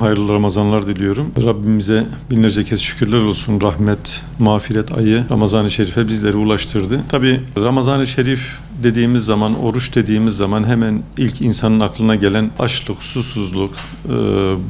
hayırlı Ramazanlar diliyorum. Rabbimize binlerce kez şükürler olsun. Rahmet, mağfiret ayı Ramazan-ı Şerif'e bizleri ulaştırdı. Tabi Ramazan-ı Şerif dediğimiz zaman, oruç dediğimiz zaman hemen ilk insanın aklına gelen açlık, susuzluk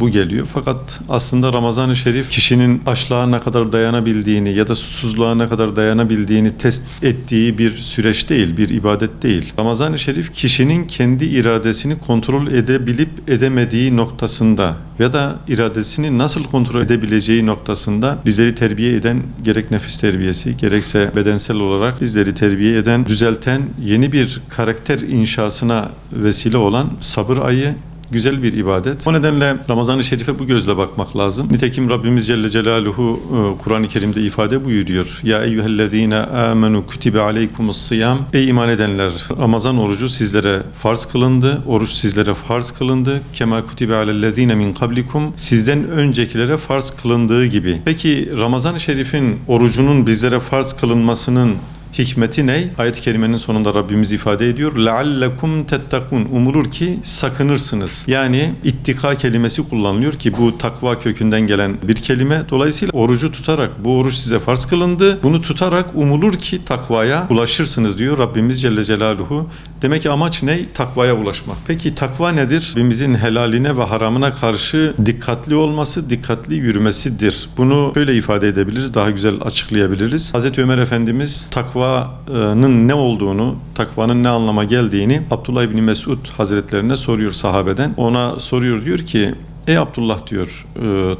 bu geliyor. Fakat aslında Ramazan-ı Şerif kişinin açlığa ne kadar dayanabildiğini ya da susuzluğa ne kadar dayanabildiğini test ettiği bir süreç değil, bir ibadet değil. Ramazan-ı Şerif kişinin kendi iradesini kontrol edebilip edemediği noktasında ya da iradesini nasıl kontrol edebileceği noktasında bizleri terbiye eden, gerek nefis terbiyesi gerekse bedensel olarak bizleri terbiye eden, düzelten, yeni bir karakter inşasına vesile olan sabır ayı güzel bir ibadet. O nedenle Ramazan-ı Şerif'e bu gözle bakmak lazım. Nitekim Rabbimiz Celle Celaluhu Kur'an-ı Kerim'de ifade buyuruyor. Ya eyyühellezine amenu kutibe aleykumus-siyam. Ey iman edenler, Ramazan orucu sizlere farz kılındı. Oruç sizlere farz kılındı. Kema kutibe alellezine min kablikum. Sizden öncekilere farz kılındığı gibi. Peki Ramazan-ı Şerif'in orucunun bizlere farz kılınmasının hikmeti ne? Ayet-i kerimenin sonunda Rabbimiz ifade ediyor. لَعَلَّكُمْ تَتَّقُونَ. Umulur ki sakınırsınız. Yani ittika kelimesi kullanılıyor ki bu takva kökünden gelen bir kelime. Dolayısıyla orucu tutarak, bu oruç size farz kılındı. Bunu tutarak umulur ki takvaya ulaşırsınız diyor Rabbimiz Celle Celaluhu. Demek ki amaç ne? Takvaya ulaşmak. Peki takva nedir? Rabbimizin helaline ve haramına karşı dikkatli olması, dikkatli yürümesidir. Bunu şöyle ifade edebiliriz, daha güzel açıklayabiliriz. Hazreti Ömer Efendimiz takvanın ne olduğunu, takvanın ne anlama geldiğini Abdullah İbni Mesud Hazretlerine soruyor sahabeden. Ona soruyor, diyor ki ey Abdullah diyor,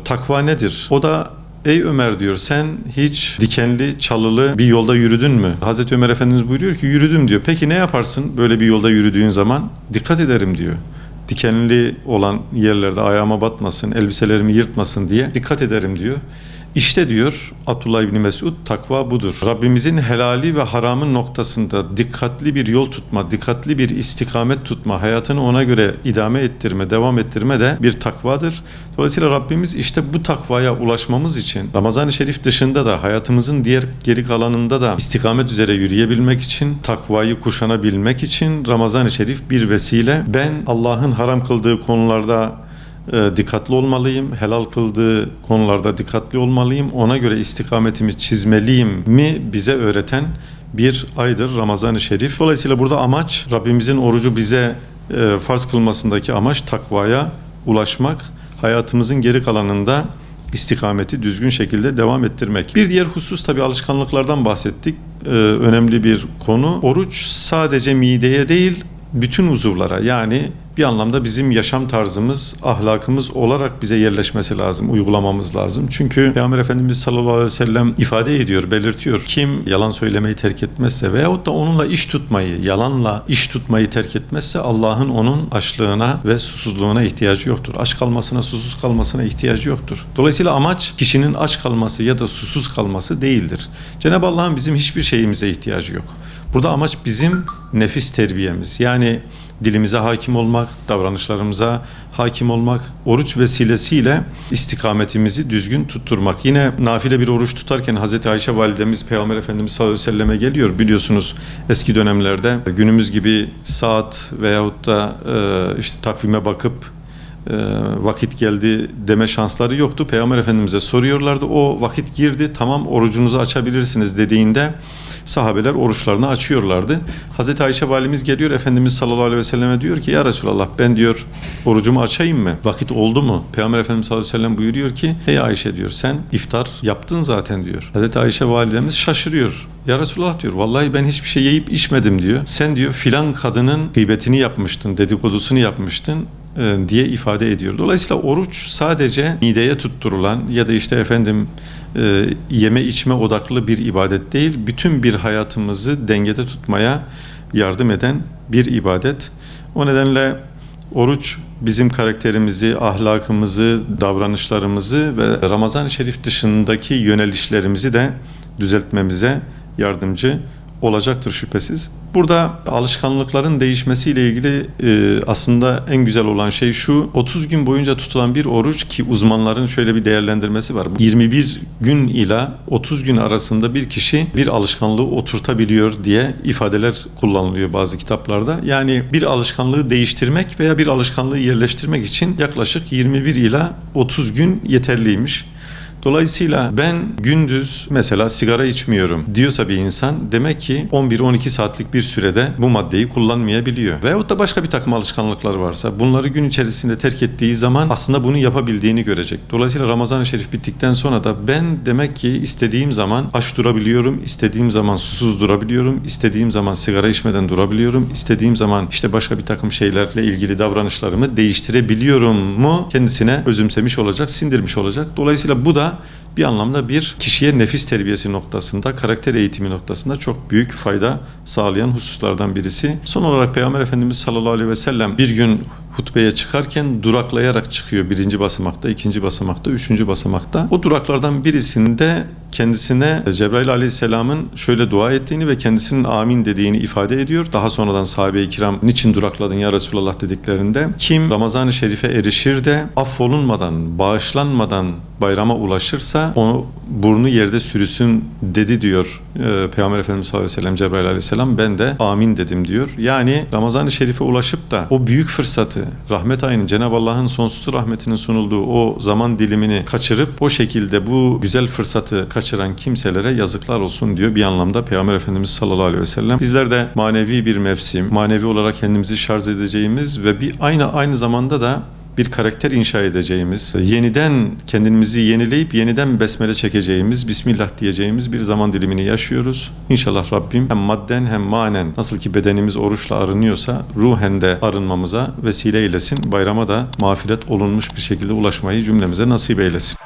takva nedir? O da ey Ömer diyor, sen hiç dikenli, çalılı bir yolda yürüdün mü? Hazreti Ömer Efendimiz buyuruyor ki yürüdüm diyor. Peki ne yaparsın böyle bir yolda yürüdüğün zaman? Dikkat ederim diyor. Dikenli olan yerlerde ayağıma batmasın, elbiselerimi yırtmasın diye dikkat ederim diyor. İşte diyor Abdullah İbni Mesud, takva budur. Rabbimizin helali ve haramın noktasında dikkatli bir yol tutma, dikkatli bir istikamet tutma, hayatını ona göre idame ettirme, devam ettirme de bir takvadır. Dolayısıyla Rabbimiz işte bu takvaya ulaşmamız için Ramazan-ı Şerif dışında da hayatımızın diğer geri kalanında da istikamet üzere yürüyebilmek için, takvayı kuşanabilmek için Ramazan-ı Şerif bir vesile. Ben Allah'ın haram kıldığı konularda dikkatli olmalıyım, helal kıldığı konularda dikkatli olmalıyım, ona göre istikametimi çizmeliyim mi bize öğreten bir aydır Ramazan-ı Şerif. Dolayısıyla burada amaç, Rabbimizin orucu bize farz kılmasındaki amaç takvaya ulaşmak, hayatımızın geri kalanında istikameti düzgün şekilde devam ettirmek. Bir diğer husus, tabii alışkanlıklardan bahsettik. Önemli bir konu. Oruç sadece mideye değil, bütün uzuvlara, yani bir anlamda bizim yaşam tarzımız, ahlakımız olarak bize yerleşmesi lazım, uygulamamız lazım. Çünkü Peygamber Efendimiz sallallahu aleyhi ve sellem ifade ediyor, belirtiyor. Kim yalan söylemeyi terk etmezse veyahut da onunla iş tutmayı, yalanla iş tutmayı terk etmezse Allah'ın onun açlığına ve susuzluğuna ihtiyacı yoktur. Aç kalmasına, susuz kalmasına ihtiyacı yoktur. Dolayısıyla amaç kişinin aç kalması ya da susuz kalması değildir. Cenab-ı Allah'ın bizim hiçbir şeyimize ihtiyacı yok. Burada amaç bizim nefis terbiyemiz. Yani dilimize hakim olmak, davranışlarımıza hakim olmak, oruç vesilesiyle istikametimizi düzgün tutturmak. Yine nafile bir oruç tutarken Hazreti Ayşe validemiz Peygamber Efendimiz sallallahu aleyhi ve selleme geliyor. Biliyorsunuz eski dönemlerde günümüz gibi saat veyahut da işte takvime bakıp vakit geldi deme şansları yoktu. Peygamber Efendimiz'e soruyorlardı. O vakit girdi, tamam orucunuzu açabilirsiniz dediğinde sahabeler oruçlarını açıyorlardı. Hazreti Ayşe valimiz geliyor, Efendimiz sallallahu aleyhi ve selleme diyor ki ya Resulallah, ben diyor orucumu açayım mı? Vakit oldu mu? Peygamber Efendimiz sallallahu aleyhi ve sellem buyuruyor ki ey Ayşe diyor, sen iftar yaptın zaten diyor. Hazreti Ayşe validemiz şaşırıyor. Ya Resulallah diyor, vallahi ben hiçbir şey yiyip içmedim diyor. Sen diyor filan kadının gıybetini yapmıştın, dedikodusunu yapmıştın diye ifade ediyor. Dolayısıyla oruç sadece mideye tutturulan ya da işte yeme içme odaklı bir ibadet değil, bütün bir hayatımızı dengede tutmaya yardım eden bir ibadet. O nedenle oruç bizim karakterimizi, ahlakımızı, davranışlarımızı ve Ramazan-ı Şerif dışındaki yönelişlerimizi de düzeltmemize yardımcı olacaktır şüphesiz. Burada alışkanlıkların değişmesiyle ilgili aslında en güzel olan şey şu: 30 gün boyunca tutulan bir oruç, ki uzmanların şöyle bir değerlendirmesi var. 21 gün ile 30 gün arasında bir kişi bir alışkanlığı oturtabiliyor diye ifadeler kullanılıyor bazı kitaplarda. Yani bir alışkanlığı değiştirmek veya bir alışkanlığı yerleştirmek için yaklaşık 21 ile 30 gün yeterliymiş. Dolayısıyla ben gündüz mesela sigara içmiyorum diyorsa bir insan, demek ki 11-12 saatlik bir sürede bu maddeyi kullanmayabiliyor. Veyahut da başka bir takım alışkanlıklar varsa bunları gün içerisinde terk ettiği zaman aslında bunu yapabildiğini görecek. Dolayısıyla Ramazan-ı Şerif bittikten sonra da ben demek ki istediğim zaman aç durabiliyorum, istediğim zaman susuz durabiliyorum, istediğim zaman sigara içmeden durabiliyorum, istediğim zaman işte başka bir takım şeylerle ilgili davranışlarımı değiştirebiliyorum mu kendisine özümsemiş olacak, sindirmiş olacak. Dolayısıyla bu da bir anlamda bir kişiye nefis terbiyesi noktasında, karakter eğitimi noktasında çok büyük fayda sağlayan hususlardan birisi. Son olarak Peygamber Efendimiz sallallahu aleyhi ve sellem bir gün hutbeye çıkarken duraklayarak çıkıyor. 1. basamakta, 2. basamakta, 3. basamakta. O duraklardan birisinde kendisine Cebrail aleyhisselamın şöyle dua ettiğini ve kendisinin amin dediğini ifade ediyor. Daha sonradan sahabe-i kiram niçin durakladın ya Resulallah dediklerinde, kim Ramazan-ı Şerif'e erişir de affolunmadan, bağışlanmadan bayrama ulaşırsa onu burnu yerde sürüsün dedi diyor Peygamber Efendimiz sallallahu aleyhi ve sellem, Cebrail aleyhisselam. Ben de amin dedim diyor. Yani Ramazan-ı Şerif'e ulaşıp da o büyük fırsatı, rahmet ayının, Cenab-ı Allah'ın sonsuz rahmetinin sunulduğu o zaman dilimini kaçırıp o şekilde bu güzel fırsatı kaçıran kimselere yazıklar olsun diyor bir anlamda Peygamber Efendimiz sallallahu aleyhi ve sellem. Bizler de manevi bir mevsim, manevi olarak kendimizi şarj edeceğimiz ve bir aynı zamanda da bir karakter inşa edeceğimiz, yeniden kendimizi yenileyip yeniden besmele çekeceğimiz, Bismillah diyeceğimiz bir zaman dilimini yaşıyoruz. İnşallah Rabbim hem madden hem manen, nasıl ki bedenimiz oruçla arınıyorsa ruhen de arınmamıza vesile eylesin. Bayrama da mağfiret olunmuş bir şekilde ulaşmayı cümlemize nasip eylesin.